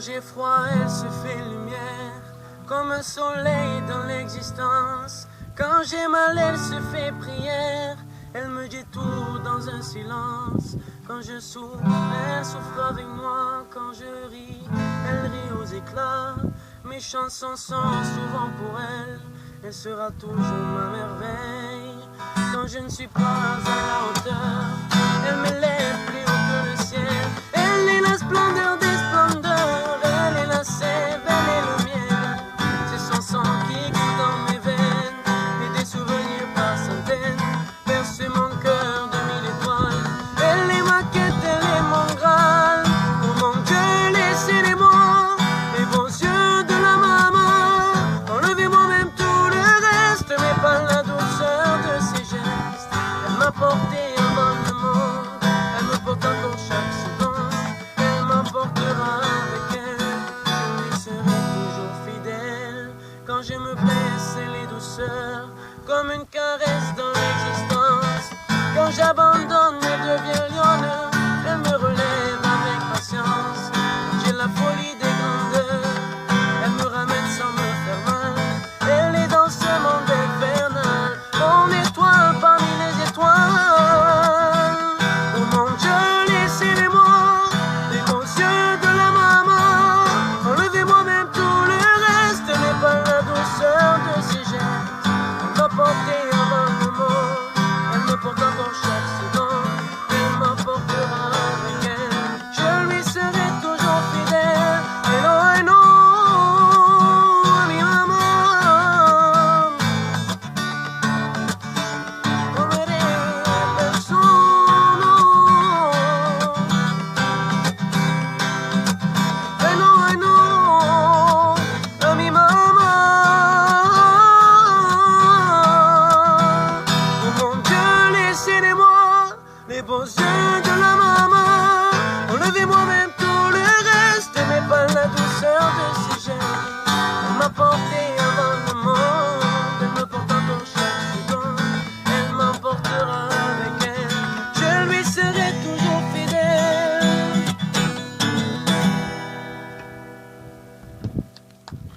j'ai froid, elle se fait lumière, comme un soleil dans l'existence. Quand j'ai mal, elle se fait prière, elle me dit tout dans un silence. Quand je souffre, elle souffre avec moi. Quand je ris, elle rit aux éclats. Mes chansons sont souvent pour elle, elle sera toujours ma merveille. Quand je ne suis pas à la hauteur, elle m'élève plus haut que le ciel. Elle est la splendeur des splendeurs, elle est la sève, elle est le miel. C'est son sang qui coule dans mes veines, et des souvenirs par centaines bercent mon cœur de mille étoiles. Elle est ma quête, elle est mon graal. Oh mon Dieu, laissez-les-moi, les beaux yeux de la maman. Enlevez-moi même tout le reste, mais pas la douceur de ses gestes. Elle m'a porté avant le monde, elle me porte encore chaque seconde. Elle m'emportera avec elle, je lui serai toujours fidèle. Quand je me blesse, elle est douceur, comme une caresse dans l'existence. Quand j'abandonne, elle devient